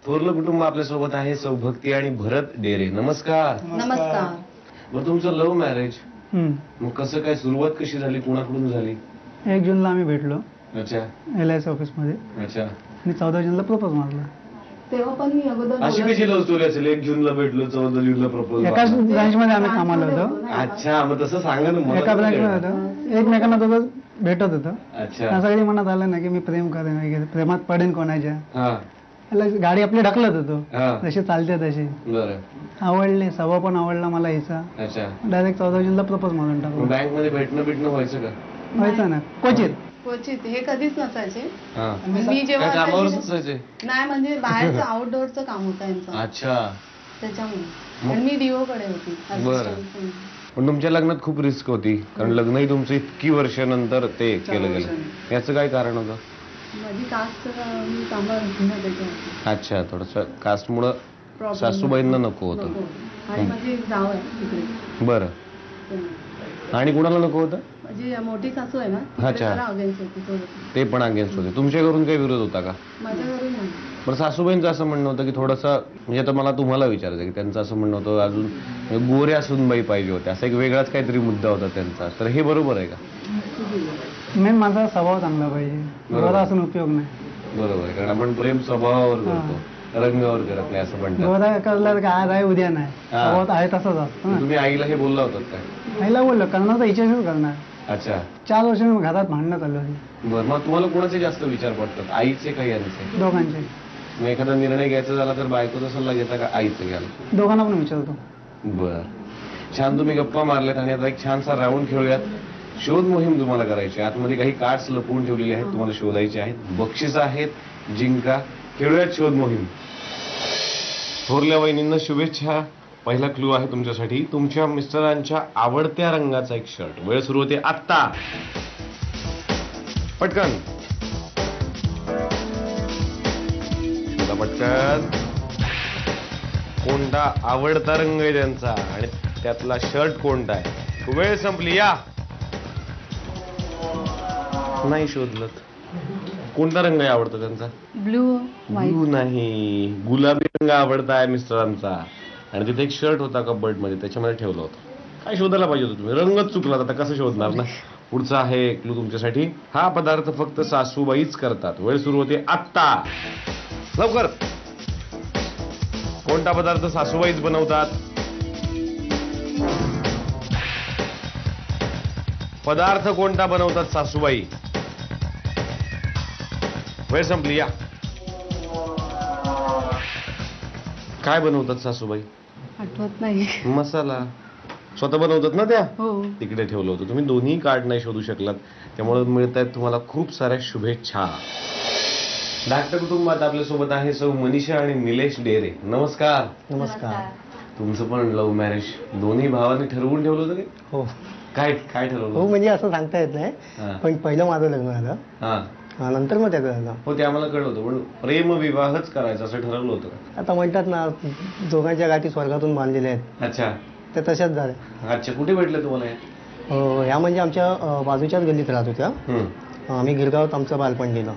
थोरलं कुटुंब आपल्यासोबत आहे. सौभक्ती आणि भरत डेरे. नमस्कार. नमस्कार. मग तुमचं लव्ह मॅरेज, हम्म. मग कसं काय, सुरुवात कशी झाली, कोणाकडून झाली? 1 जूनला आम्ही भेटलो अच्छा LIC ऑफिसमध्ये अच्छा. आणि 14 जूनला प्रपोज मारला. तेव्हा पण मी अगोदर अशी कशी लव्ह स्टोरी असेल? 1 जूनला भेटलो, 14 जूनला प्रपोज. एकाच ब्रांचमध्ये आम्ही कामाला होतो. अच्छा, मग तसं सांगा ना मला. एका ब्रांचमध्ये होतो, एकमेकांना दोघं भेटत होतो. अच्छा. असं कधी मनात आलं ना की मी प्रेम करेन वगैरे, प्रेमात पडेन कोणाच्या. हा त्याला गाडी आपली ढकलत होतो, हा. जशी चालते तशी. बरं. आवडले, स्वभाव पण आवडला मला हिचा. अच्छा. डायरेक्ट 14 जूनला प्रपोज मारून टाकलो. बँक मध्ये भेटणं व्हायचं का? व्हायचं ना, क्वचित. क्वचित, हे कधीच नसायचे. हा. मी जेव्हा काय कामावरच असायचे- असायचे? नाही म्हणजे बाहेरचं आउटडोअरचं काम होतं यांचं, अच्छा. त्याच्यामुळे. आणि मी DO कडे होती बरं. assistant. पण तुमच्या लग्नात खूप रिस्क होती, कारण लग्नही तुमचं इतकी वर्षानंतर ते केलं गेलं. याचं काय कारण होतं? माझी कास्ट मी कामावर होती ना त्याच्यावर. अच्छा, थोडस कास्टमुळं Problem सासूबाईंना नको होतं. नको. आणि माझी जाव आहे तिकडे. बरं. आणि कुणाला नको होतं? माझी मोठी सासू आहे ना, अच्छा. तिकडे जरा against होती थोडंसं. ते पण अगेन्स्ट होते. तुमच्या घरून काही विरोध होता का? माझ्या घरी नाही. पण सासूबाईंचं असं म्हणणं होतं की थोडंसं, म्हणजे आता मला तुम्हाला विचारायचं की त्यांचं असं म्हणणं होतं अजून गोऱ्या सुनबाई पाहिजे होत्या, असा एक वेगळाच काहीतरी मुद्दा होता त्यांचा. तर हे बरोबर आहे का? मेन माझा स्वभाव चांगला पाहिजे, बरोबर. गोरा असून उपयोग नाही. बरोबर आहे, कारण आपण प्रेम स्वभावावर करतो, रंगावर करत नाही असं म्हणतात. गोरा कळलं का आज आहे उद्या नाही, हा. स्वभाव आहे तसंच असतं ना. तुम्ही आईला हे बोलला होतात काय? आईला बोललो करणार तर हिच्याशीच करणार. अच्छा. 4 वर्ष मी घरात भांडणं चालू होती बरं, मग तुम्हाला कोणाचे जास्त विचार पडतात, आईचे का यांचे? दोघांचे. मग एखादा निर्णय घ्यायचा झाला तर बायकोचा सल्ला घेता का आईचं घ्याल? दोघांना पण विचारतो. बर. छान तुम्ही गप्पा मारल्यात आणि आता एक छानसा राऊंड खेळूयात. शोध मोहीम तुम्हाला करायची आहे. आतमध्ये काही कार्ड्स लपवून ठेवलेले आहेत, तुम्हाला शोधायचे आहेत. बक्षीस आहेत, जिंका. खेळूयात शोध मोहीम. थोरल्या वहिनींना शुभेच्छा. पहिला क्लू आहे तुमच्यासाठी, तुमच्या मिस्टरांच्या आवडत्या रंगाचा एक शर्ट. वेळ सुरू होते आत्ता. पटकन शोधा पटकन. कोणता आवडता रंग आहे त्यांचा आणि त्यातला शर्ट कोणता आहे? वेळ संपली. या. नाही शोधलं. कोणता रंग आहे आवडता त्यांचा? ब्लू ब्लू नाही, गुलाबी रंग आवडता आहे मिस्टरांचा. आणि तिथे एक शर्ट होता कबर्ड मध्ये, त्याच्यामध्ये ठेवलं होतं. काय शोधायला पाहिजे होतं तुम्ही? रंगच चुकला, आता कसं शोधणार ना. पुढचा आहे क्लू तुमच्यासाठी. हा पदार्थ फक्त सासूबाईच करतात. वेळ सुरू होते आत्ता. लवकर. कोणता पदार्थ सासूबाईच बनवतात? पदार्थ कोणता बनवतात सासूबाई? वेळ संपली. या. काय बनवतात सासूबाई? आठवत नाही. मसाला. स्वतः बनवतात ना त्या? हो. तिकडे ठेवलं होतं. तुम्ही दोन्ही कार्ड नाही शोधू शकलात, त्यामुळे मिळत आहेत तुम्हाला खूप साऱ्या शुभेच्छा. धाकट्या कुटुंबात आपल्यासोबत आहे सौ मनीषा आणि निलेश डेरे. नमस्कार. नमस्कार. तुमचं पण लव्ह मॅरेज दोन्ही भावांनी ठरवून ठेवलं होतं का? हो काय काय ठरवलं? हो, म्हणजे असं सांगता येत नाही, हा. पण पहिलं माझं लग्न झालं, हा. नंतर मग त्याचं झालं. हो, ते आम्हाला कळलं होतं, पण प्रेम विवाहच करायचं असं ठरवलं होतं का? आता म्हणतात ना, दोघांच्या गाठी स्वर्गातून बांधलेल्या आहेत, अच्छा. त्या तशाच झाल्या. अच्छा, कुठे भेटलं तुम्हाला हे? ह्या म्हणजे आमच्या बाजूच्याच गल्लीत राहत होत्या. आम्ही गिरगावात आमचं बालपण गेलं.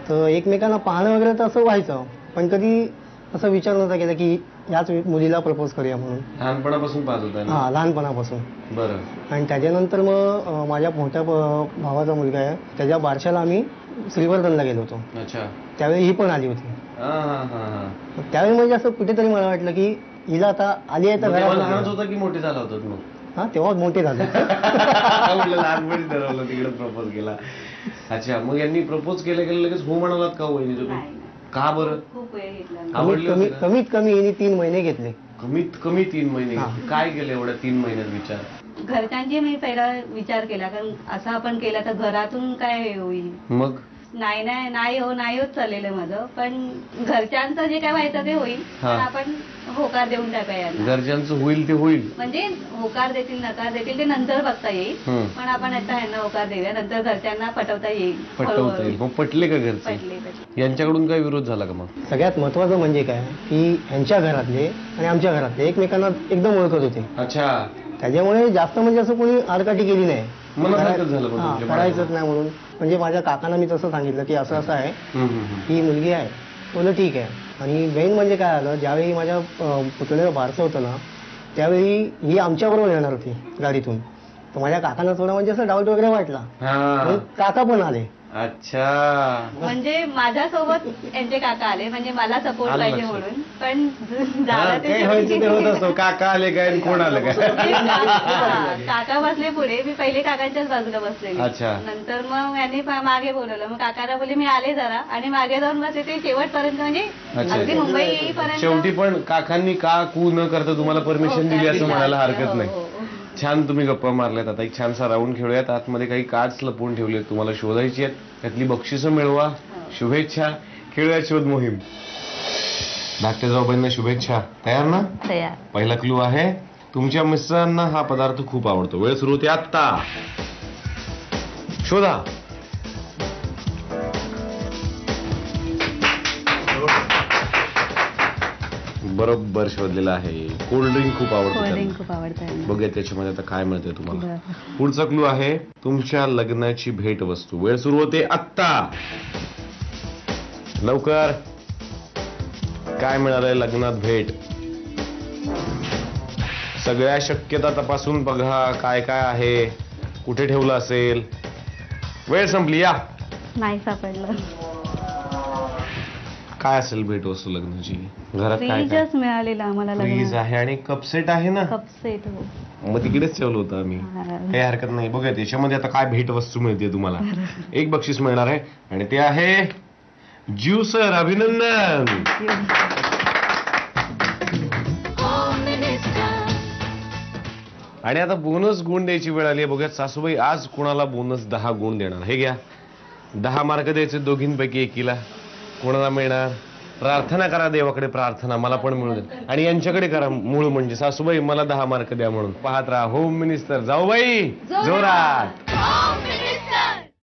तर एकमेकांना पाहणं वगैरे तर असं व्हायचं, पण कधी असा विचार नव्हता केला की याच मुलीला प्रपोज करूया म्हणून. लहानपणापासून पाहत होता ना? हा, लहानपणापासून. बरं. आणि त्याच्यानंतर मग माझ्या मोठ्या भावाचा मुलगा आहे, त्याच्या बारशाला आम्ही श्रीवर्धनला गेलो होतो. अच्छा. त्यावेळी ही पण आली होती. हा हा हा हा. त्यावेळी म्हणजे असं कुठेतरी मला वाटलं की हिला आता आली आहे तर मग तेव्हा घरात लहानच होता की मोठे झाला होतात मग? हा, तेव्हा मोठे झाले. म्हटलं लहानपणी ठरवलं, तिकडे प्रपोज केला. अच्छा, मग यांनी प्रपोज केलं गेलं लगेच हो म्हणालात का वहिनी तुम्ही? का बरं? खूप वेळ घेतला. आवडली होती का? कमीत कमी हिने 3 महिने घेतले. कमीत कमी 3 महिने. हा. काय केलं एवढ्या 3 महिन्यात विचार? घरच्यांची मी पहिला विचार केला, कारण असं आपण केलं तर घरातून काय होईल. मग नाही होत चाललेलं माझं, पण घरच्यांचं जे काय व्हायचं ते होईल, हा. पण आपण होकार देऊन टाका यांना. घरच्यांचं होईल ते होईल. म्हणजे होकार देतील नकार देतील ते नंतर बघता येईल, पण आपण आता यांना होकार देऊया, नंतर घरच्यांना पटवता येईल. पटवता येईल. मग पटले का घरचे? पटले. यांच्याकडून काय विरोध झाला का मग? सगळ्यात महत्वाचं म्हणजे काय की यांच्या घरातले आणि आमच्या घरातले एकमेकांना एकदम ओळखत होते. अच्छा. त्याच्यामुळे जास्त म्हणजे असं कोणी आडकाठी केली नाही. मनासारखंच झालं मग हा, तुमच्या करायचंच नाही म्हणून. म्हणजे माझ्या काकांना मी तसं सांगितलं की असं असं आहे, हम्म. ही मुलगी आहे. बोललं ठीक आहे. आणि मेन म्हणजे काय आलं, ज्यावेळी माझ्या पुतण्याचं बारसं होतं ना, त्यावेळी ही आमच्याबरोबर येणार होती गाडीतून. तर माझ्या काकांना थोडं म्हणजे असं डाऊट वगैरे वाटला. हा. मग काका पण आले. अच्छा. म्हणजे माझ्यासोबत यांचे काका आले, म्हणजे मला सपोर्ट आलं पाहिजे लक्षात. म्हणून. पण हा, झालं काय व्हायचं ते होत असतो. काका आले काय आणि कोण आलं काय. काका बसले पुढे, मी पहिले काकांच्याच बाजूला बसलेली. अच्छा. नंतर मग यांनी मागे बोलवलं, मग काकाला बोलले मी आले जरा, आणि मागे जाऊन बसले. ते शेवटपर्यंत म्हणजे अच्छा. अगदी मुंबई येईपर्यंत. शेवटी पण काकांनी का कू न करता तुम्हाला परमिशन दिली असं म्हणायला हरकत नाही. हो. छान तुम्ही गप्पा मारल्यात. आता एक छानसा राऊंड खेळूयात. आतमध्ये काही कार्ड्स लपवून ठेवलेत, तुम्हाला शोधायची आहेत. त्यातली बक्षिसं मिळवा. शुभेच्छा. खेळूया शोध मोहीम. धाकट्या जाऊबाईंना शुभेच्छा. तयार ना? तयार. पहिला क्लू आहे, तुमच्या मिस्टरांना हा पदार्थ खूप आवडतो. वेळ सुरू होते आत्ता. शोधा. बरोबर शोधलेला आहे. कोल्ड्रिंक खूप आवडतं कोल्ड्रिंक त्यांना. खूप आवडतं. बघूया त्याच्यामध्ये आता काय मिळतंय तुम्हाला. बरं. पुढचा क्लू आहे, तुमच्या लग्नाची भेट वस्तू. वेळ सुरू होते आत्ता. लवकर. काय मिळालंय लग्नात भेट? सगळ्या शक्यता तपासून बघा, काय काय आहे, कुठे ठेवलं असेल. वेळ संपली. या. नाही सापडलं. काय असेल भेट वस्तू लग्नाची? घरात काय काय? फ्रीजच मिळालेला आम्हाला फ्रीज लग्नात. आहे आणि कप सेट आहे ना. Cup set. हो. मग तिकडेच ठेवलं होतं आम्ही. काही हरकत नाही. बघूया त्याच्यामध्ये आता काय भेट वस्तू मिळते तुम्हाला. एक बक्षीस मिळणार आहे आणि ते आहे ज्यूसर. अभिनंदन. आणि आता बोनस गुण द्यायची वेळ आली आहे. बघूयात सासूबाई आज कुणाला बोनस 10 गुण देणार. हे घ्या. 10 मार्क द्यायचे दोघींपैकी एकीला. कोणाला मिळणार? प्रार्थना करा देवाकडे. प्रार्थना मला पण मिळू दे. आणि यांच्याकडे करा मूळ म्हणजे सासूबाई मला 10 मार्क द्या म्हणून. पाहत राहा होम मिनिस्टर. जाऊबाई जोरात.